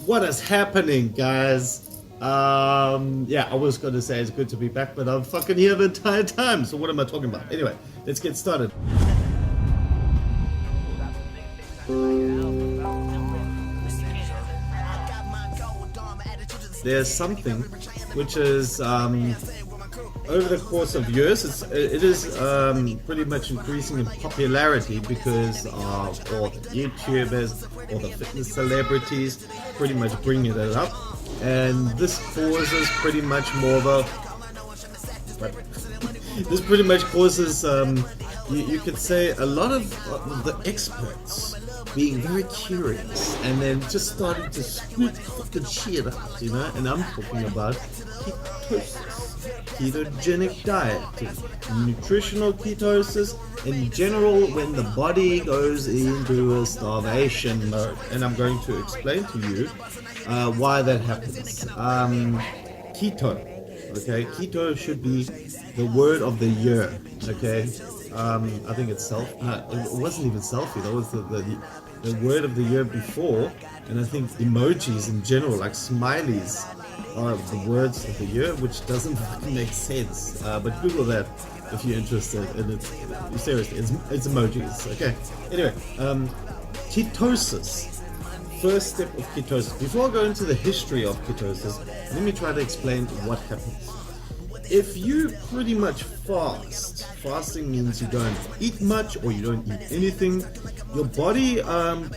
What is happening, guys? Yeah, I was gonna say it's good to be back, but I'm fucking here the entire time. So what am I talking about? Anyway, let's get started. There's something which is over the course of years, it is pretty much increasing in popularity because of all the YouTubers, all the fitness celebrities pretty much bringing it up, and this causes pretty much more of a this pretty much causes you could say a lot of the experts being very curious and then just starting to scoop fucking shit out, you know. And I'm talking about ketosis, ketogenic diet, nutritional ketosis in general, when the body goes into a starvation mode. And I'm going to explain to you why that happens. Keto, okay? Keto should be the word of the year, okay? I think it's it wasn't even selfie, that was the word of the year before. And I think emojis in general, like smileys, are the words of the year, which doesn't fucking make sense. But Google that if you're interested, and seriously, it's emojis, okay? Anyway, ketosis. First step of ketosis. Before I go into the history of ketosis, let me try to explain what happens. If you pretty much fasting means you don't eat much or you don't eat anything, your body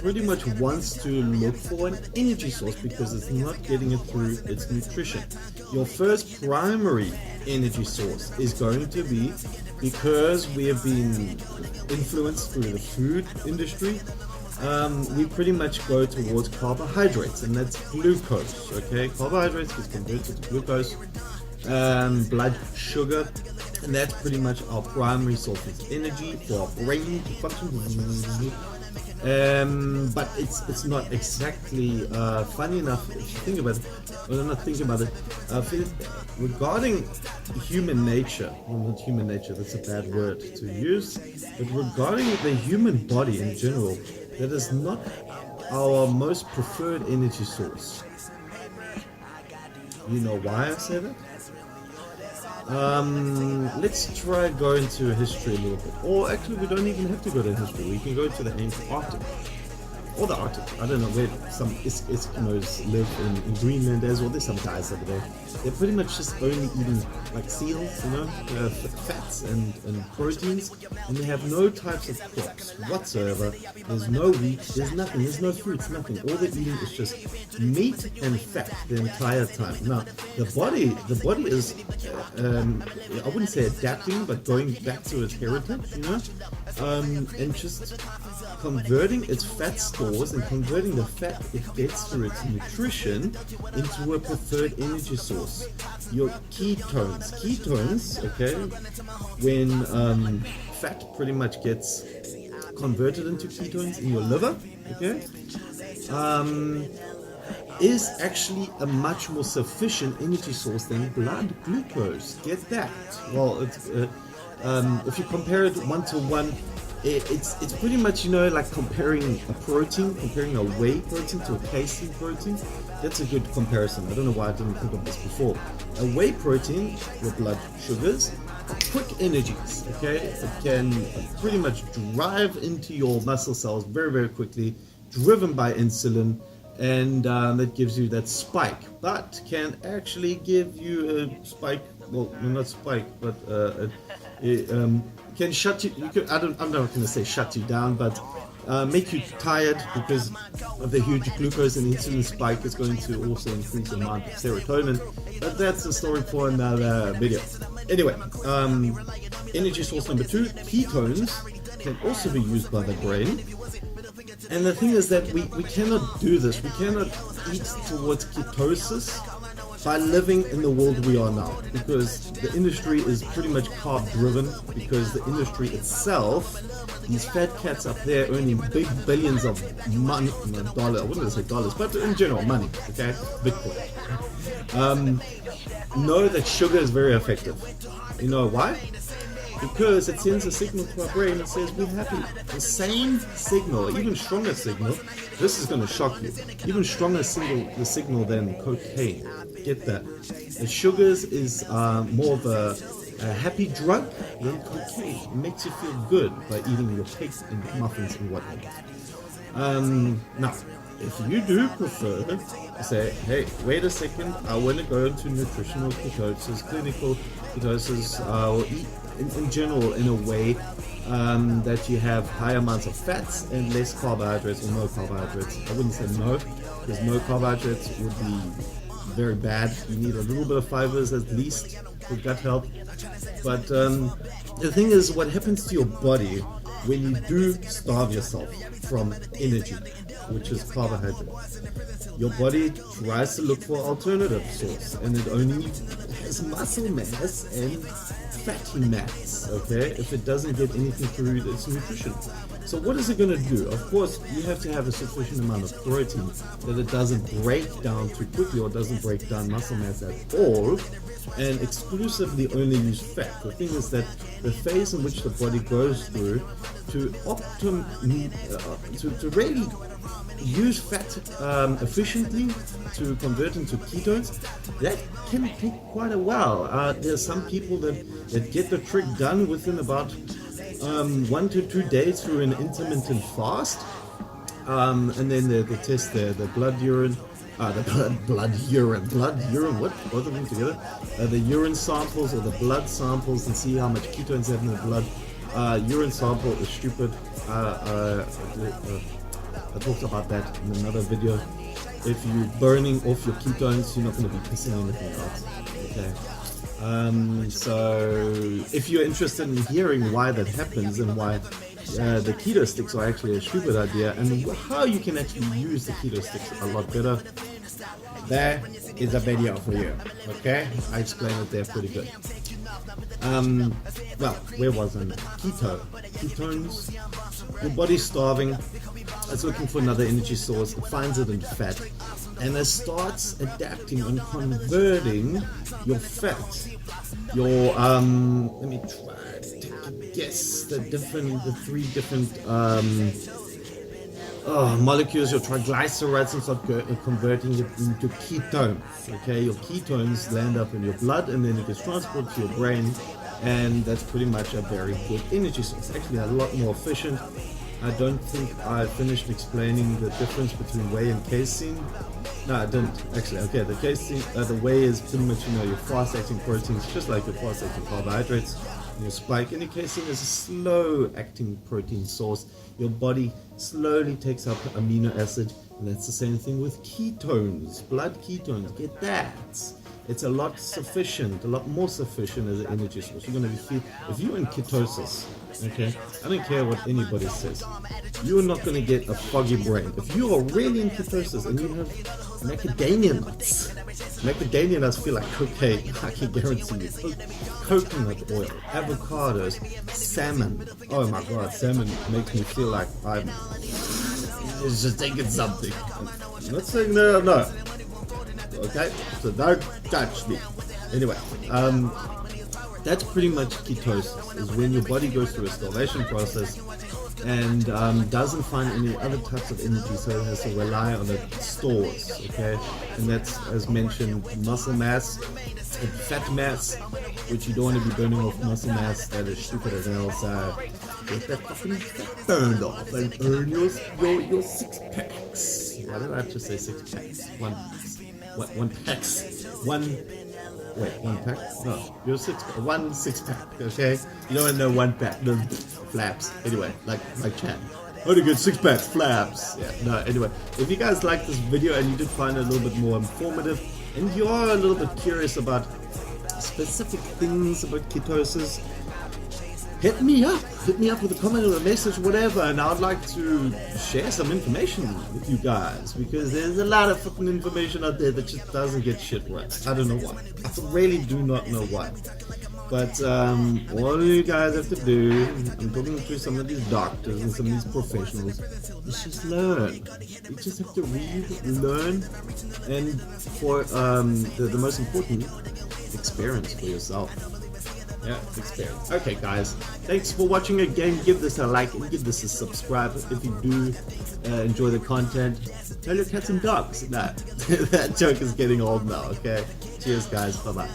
pretty much wants to look for an energy source because it's not getting it through its nutrition. Your first primary energy source is going to be, because we have been influenced through the food industry, we pretty much go towards carbohydrates, and that's glucose, okay? Carbohydrates is converted to glucose, blood sugar, and that's pretty much our primary source of energy for our brain to function. But it's not exactly funny enough if you think about it. Well, I'm not thinking about it. Regarding human nature, well, not human nature, that's a bad word to use, but regarding the human body in general, that is not our most preferred energy source. You know why I say that? Let's try go into history a little bit. Or actually, we don't even have to go to history. We can go to the ancient Arctic. Or the Arctic. I don't know where some Eskimos live in Greenland as well. There's some guys over there. They're pretty much just only eating like seals, you know, fats and proteins. And they have no types of crops whatsoever. There's no wheat, there's nothing, there's no fruits, nothing. All they're eating is just meat and fat the entire time. Now, the body is, I wouldn't say adapting, but going back to its heritage, you know, and just converting its fat stores and converting the fat it gets through its nutrition into a preferred energy source. Your ketones, okay, when fat pretty much gets converted into ketones in your liver, okay, is actually a much more sufficient energy source than blood glucose. Get that? Well, it's, if you compare it 1 to 1, it's pretty much, you know, like comparing a whey protein to a casein protein. That's a good comparison. I don't know why I didn't think of this before. A whey protein, your blood sugars, are quick energies, okay? It can pretty much drive into your muscle cells very, very quickly, driven by insulin, and that gives you that spike, but can actually give you a spike, well, not spike, but can shut you, I'm not going to say shut you down, but make you tired because of the huge glucose and insulin spike is going to also increase the amount of serotonin, but that's a story for another video. Anyway, energy source number 2, ketones, can also be used by the brain. And the thing is that we cannot do this. We cannot eat towards ketosis by living in the world we are now, because the industry is pretty much carb driven, because the industry itself, these fat cats up there earning big billions of money, dollars, I wouldn't say dollars, but in general money, okay, Bitcoin, know that sugar is very effective. You know why? because it sends a signal to our brain that says we're happy. The same signal, even stronger signal, this is going to shock you, even stronger signal than cocaine. Get that. The sugars is more of a happy drug than cocaine. It makes you feel good by eating your cakes and muffins and whatnot. Now, if you do prefer to say, hey, wait a second, I want to go into nutritional ketosis, clinical ketosis, or eat in general in a way that you have high amounts of fats and less carbohydrates or no carbohydrates. I wouldn't say no, because no carbohydrates would be very bad. You need a little bit of fibers at least for gut health. But the thing is, what happens to your body when you do starve yourself from energy, which is carbohydrates? Your body tries to look for alternative source, and it only has muscle mass and fatty mass, okay, if it doesn't get anything through its nutrition. So what is it going to do? Of course, you have to have a sufficient amount of protein that it doesn't break down too quickly or doesn't break down muscle mass at all, and exclusively only use fat. The thing is that the phase in which the body goes through to to really use fat efficiently to convert into ketones, that can take quite a while. There's some people that get the trick done within about 1 to 2 days through an intermittent fast, and then they test the blood urine, blood urine, what? Both of them together? The urine samples or the blood samples, and see how much ketones they have in the blood. Urine sample is stupid. I talked about that in another video. If you're burning off your ketones, you're not going to be pissing anything out. Okay. So if you're interested in hearing why that happens and why the keto sticks are actually a stupid idea and how you can actually use the keto sticks a lot better, there is a video for you. Okay, I explained it there pretty good. Well, where was I? Ketones. Your body's starving. It's looking for another energy source. It finds it in fat, and it starts adapting and converting your fat. Your let me try to take a guess. The three different molecules, your triglycerides, and start converting it into ketones. Okay, your ketones land up in your blood, and then it gets transported to your brain, and that's pretty much a very good energy source. Actually, a lot more efficient. I don't think I finished explaining the difference between whey and casein. No, I didn't actually. Okay, the casein, the whey is pretty much your fast-acting proteins, just like your fast-acting carbohydrates. And your spike, and your casein is a slow-acting protein source. Your body slowly takes up amino acid, and that's the same thing with ketones, blood ketones. Get that? It's a lot more sufficient as an energy source. You're going to feel, if you're in ketosis, okay, I don't care what anybody says, you're not going to get a foggy brain. If you are really in ketosis and you have macadamia nuts feel like cocaine, I can guarantee you. Coconut oil, avocados, salmon. Oh my god, salmon makes me feel like I'm just taking something. I'm not saying no. Okay, so don't touch me. Anyway, that's pretty much ketosis, is when your body goes through a starvation process and doesn't find any other types of energy, so it has to rely on its stores. Okay, and that's, as mentioned, muscle mass and fat mass, which you don't want to be burning off muscle mass. That is stupid as hell. So get that fucking fat burned off and earn your 6 packs. Why did I just say 6 packs? One pack? No, you're 1 6-pack, okay? You don't know 1 pack, no flaps. Anyway, like Chan. How to get 6 packs, flaps. Yeah, no, anyway. If you guys like this video and you did find it a little bit more informative, and you are a little bit curious about specific things about ketosis, hit me up with a comment or a message, whatever, and I'd like to share some information with you guys, because there's a lot of fucking information out there that just doesn't get shit right. I don't know why. I really do not know why. But all you guys have to do, I'm talking to some of these doctors and some of these professionals, is just learn. You just have to read, learn, and for the most important, experience for yourself. Yeah, experience. Okay, guys, thanks for watching again. Give this a like and give this a subscribe if you do enjoy the content. Tell your cats and dogs. Nah, that joke is getting old now. Okay, cheers, guys. Bye bye.